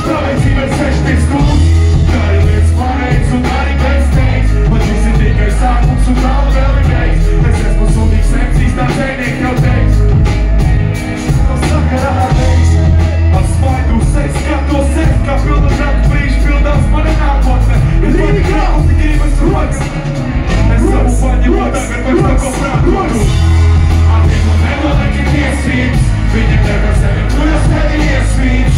Dabei sie mit Sex nichts gut. Geil, jetzt vorne hin zu deinem Backstage. Und diese Dinge sagen und zu glauben, wer geht. Es ist bloß um dich selbst, ist das nicht der Text. Was sagt er allerdings? Als zwei, du sechs, grad du sechs, grad für den Tag, ich spür das meine Antworten. Ich will die Kraft und die gebe es zurück. Es ist so, weil die Mutter wird mein Stock auf der Antwort. An dem Moment, wo ich in dir sieht, bin ich der Gazelle, du das der hier sieht.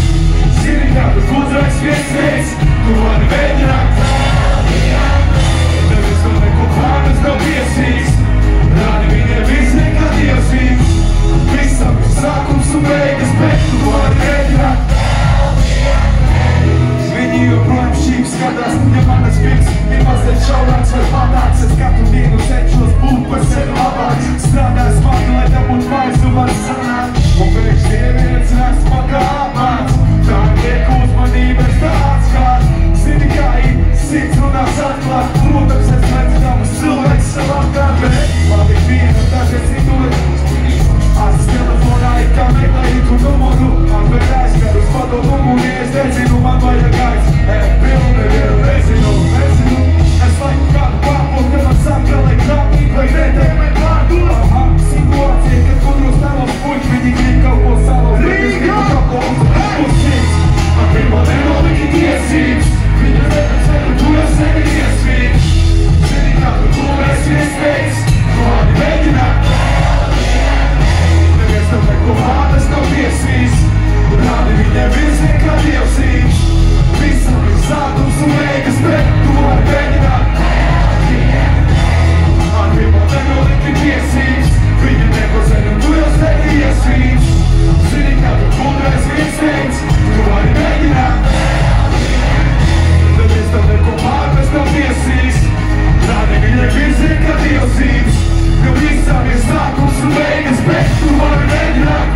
Sie nicht ab, du gut sagst, wie es ist. Du an der Welt lang. Da bist du ein Kopf, bis du wie es siehst. Lade wie der Wissen, kann dir siehst. Bis am Sag und zum Weg ist Bett, du an der Welt lang. Video Prime Sheeps, Skadas, nie man das Fix. Immer selbst schauen, als wir Fahrrad, es gab und den und Sexuals, Buch, was in Arbeit. Strada ist Markenleiter und weiß, du was an. Und wenn ich stehe, jetzt lass mal gearbeitet. Dann geht kurz mal neben der Arztgrad. Syndicai, sitzt nur nach Sandglas. Brot, das ist mein Name, so extra lang dann weg. Mach ich viel, und das jetzt nicht durch. Als Telefon, ich kann mit der Hit und Nummer. Am Bereich, wer das Foto Nummer ist, der sie nur mal bei der Geist. Es war ein Grab, und wenn man sagt, ja, ich glaub, ich bin der mit Mann. Aha, Situatie, ich kann nur stellen auf Furcht, wie die Klicker, wo es alle auf mich ist. Ab dem Moment, wo ich in dir siehst, wie der Welt, du das Ende hier siehst. Sind die Karte, du weißt, wie es ist. Du hast die Welt in der Der Rest auf der Koran ist noch wie es siehst. Gerade wie der Wissen, kann dir siehst. Bis am Gesagt und zum Weg ist Bett, du hast die Welt in der An dem Moment, wo ich in dir siehst, wie der Welt, du das Ende hier siehst. Sind die Karte, du weißt, wie es ist. Du hast die Welt in der Der bist auf der Koran, bis du wie es siehst. Gerade wie der Wissen, kann dir siehst. Du bist am Gesagt und zum Weg ist Bett, du hast die Welt in der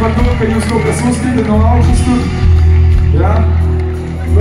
Par to, ka jūs kaut kas uzskatāt no augšas tur, ja?